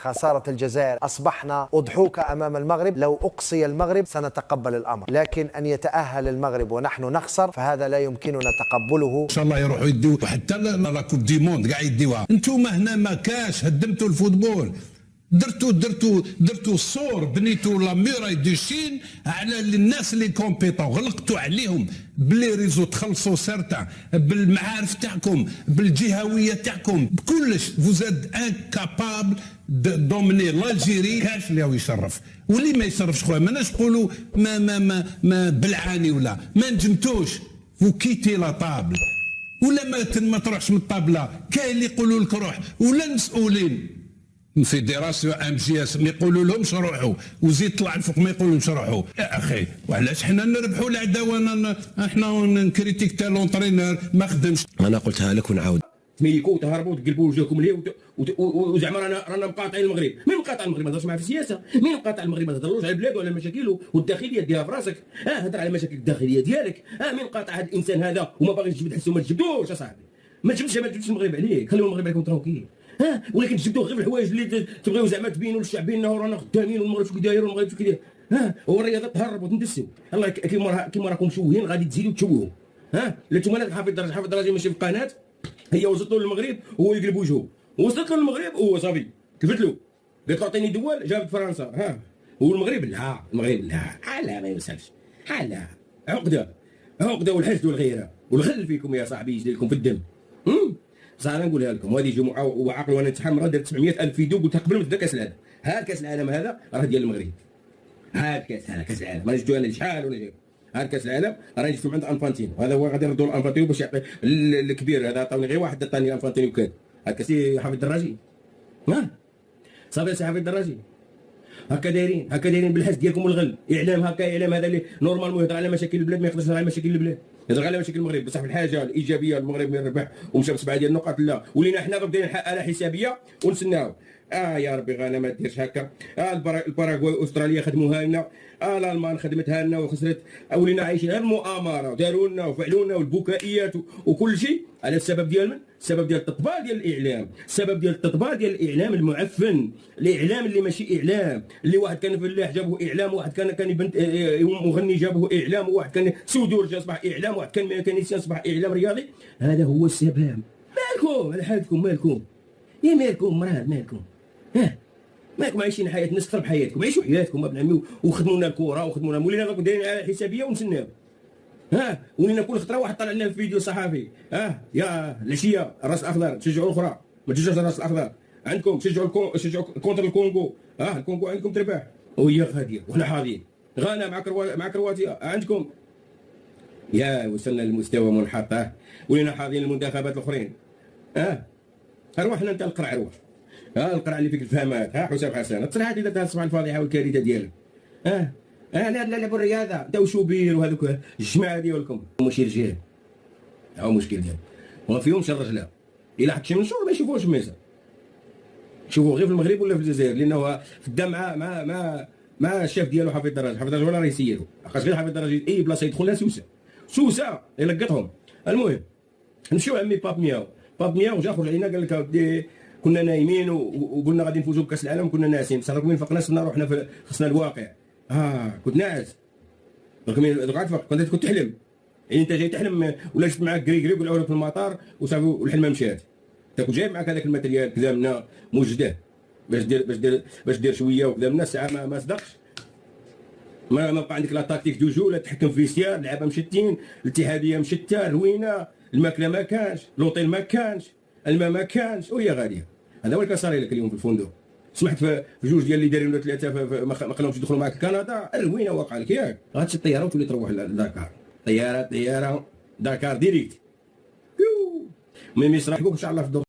خسارة الجزائر أصبحنا أضحوك أمام المغرب. لو أقصي المغرب سنتقبل الأمر، لكن أن يتأهل المغرب ونحن نخسر فهذا لا يمكننا تقبله. إن شاء الله يروحوا يديو حتى لا كوب دي موند كاع يديوها. انتم هنا ما كاش، هدمتوا الفوتبول، درتوا الصور، بنيتوا لا ميراي دو شين على الناس اللي كومبيتون، غلقتوا عليهم بلي ريزو، تخلصوا سارتا بالمعارف تاعكم، بالجهويه تاعكم، بكلش. فوزاد انكابابل دوميني لالجيري. كاش اللي هو يشرف واللي ما يشرفش خويا، ماناش نقولوا ما بلعاني ولا ما نجمتوش. وكيتي لا طابل ولا ما تروحش من الطابله. كاين اللي يقولوا لك روح، ولا المسؤولين فيدراسيون ام جي اس ما يقولوا لهمش روحوا، وزيد طلع الفوق ما يقولوا لهمش روحوا. يا اخي وعلاش حنا نربحوا العداوه؟ حنا نكريتيك تاع لونترينور ما خدمش. انا قلتها لك ونعاود، تميكوا تهربوا تقلبوا وجهكم ليه وزعما رانا مقاطعين المغرب. مين مقاطع المغرب؟ ما تهضرش معاه في السياسه. مين مقاطع المغرب؟ ما تهضرلوش على البلاد وعلى المشاكل والداخليه ديها في راسك. هضر على المشاكل الداخليه ديالك. مين قاطع هذا الانسان هذا وما باغيش تجبد حسه؟ ما تجبدوش اصاحبي، ما تجبدش المغرب عليك، خليو المغرب عليكم ترونكيل. ولكن تجبدوه غير في الحوايج اللي تبغيو زعما تبينوا للشعب بانه رانا خدامين والمغرب شكون داير والمغرب شكون داير. هو الرياضه تهرب وتندسوا. الله كيما راكم مشوهين غادي تزيدوا تشوهوا. لا انتم لا حافظ الدرجه ماشي في القناه، هي وصلت له للمغرب وهو يقلب وجهه، وصلت له للمغرب وهو صافي كفت له، قالت له عطيني دول جابت فرنسا. والمغرب لا، المغرب لا ما يوصلش. لا عقده والحسد والغيره والغل فيكم يا صاحبي، يجري لكم في الدم. صح انا نقولها لكم، وهذه جمعه وعقل وانا نتحمل. درت 700,000 فيديو قلت قبل ما تبدا كاس العالم، هذا كاس العالم هذا راه ديال المغرب. هذا كاس العالم ما جبتو انا شحال ولا جايب. هذا كاس العالم راه جبتو عند انفانتينو، هذا هو غادي يردوا لانفانتينو باش يعطي الكبير هذا. عطاوني غير واحد عطاني انفانتينو كان هذا كاسي حافظ الدراجي. صافي سي حافظ الدراجي. هكا دايرين بالحس ديالكم والغل. اعلام هكا، اعلام هذا اللي نورمالمون يهضر على مشاكل البلاد، ما يقدرش يهضر على مشاكل البلاد، يهضر على مشاكل المغرب. بصح في الحاجه الايجابيه المغرب يربح ومشى ب7 ديال النقاط، لا ولينا حنا بدينا على حسابيه ونسناو. يا ربي غانا ما ديرش هكا. الباراغواي واستراليا خدموها لنا، الالمان خدمتها لنا وخسرت. ولينا عايشين غير المؤامره، داروا لنا وفعلوا لنا والبكائيات وكل شيء على السبب ديال من؟ السبب ديال التطبيع ديال الاعلام، السبب ديال التطبيع ديال الاعلام المعفن، الاعلام اللي ماشي اعلام، اللي واحد كان فلاح جابوه اعلام، واحد كان يبنت مغني جابوه اعلام، وواحد كان سودورج اصبح اعلام، واحد كان ميكانيسيان اصبح اعلام رياضي. هذا هو السبب. مالكم على حالكم؟ مالكم مالكم مالكم عايشين حياه الناس اكثر بحياتكم. عيشوا حياتكم ابن عمي وخدموا لنا الكره وخدموا لنا. ولينا دايرين على الحسابيه ونسناو. ولينا كل خطره واحد طلع لنا في فيديو صحافي. يا العشيه الراس الاخضر تشجعوا الاخرى، ما تشجعوش الراس الاخضر. عندكم شجعوا كونتر الكونغو. الكونغو عندكم تربح وهي غاديه وحنا حاضرين. غانا مع كرواتيا عندكم. يا وصلنا لمستوى منحط. ولينا حاضرين المنتخبات الاخرين. روح انت القرع، روح القرع اللي فيك الفهمات. حسام حسن تصريح هذه اللي تصبح الفاضحه والكارثه ديالك. انا نلعبوا الرياضه انت وشوبير وهذوك الجماعه ديالكم ماشي رجال. هو مشكل ديالك وما فيهمش الرجله. الا حط شي منشور ما يشوفوش الميزه، شوفوا غير في المغرب ولا في الجزائر، لانه خدام مع الشيف ديالو حفيظ الدراج ولا راه يسيرو. لقاش غير حفيظ الدراج اي بلاصه يدخل لها سوسه يلقطهم. المهم نمشيو عمي باب مياو جا خرج علينا قال لك اودي كنا نايمين وقلنا غادي نفوزوا بكاس العالم، كنا ناعسين. بصح راكم فقنا صرنا روحنا خصنا الواقع. كنت ناعس. راكم كنت تحلم. يعني انت جاي تحلم ولا جبت معاك كريكري وقعوا لك في المطار وصافي والحلمه مشات. انت كنت جايب معاك هذاك الماتريال كذا منا موجده باش دير شويه وكذا منا الساعه ما صدقش. ما بقى عندك لا تاكتيك دو جو، لا تحكم في سيار، اللعابه مشتين، الاتحاديه مشته، روينه، الماكله ما كانش، لوطيل ما كانش، الماء ما كانش، وهي غاديه. هذا هو اللي كان صار لك اليوم في الفندق. سمحت في جوج ديال اللي دايرين ولا ثلاثه ما خلاهمش يدخلوا معاك كندا، الروينه واقع لك ياك. غاتشي الطياره وتولي تروح لداكار. طياره داكار ديريكت. ميم يصرحبوك ان شاء الله في الدور.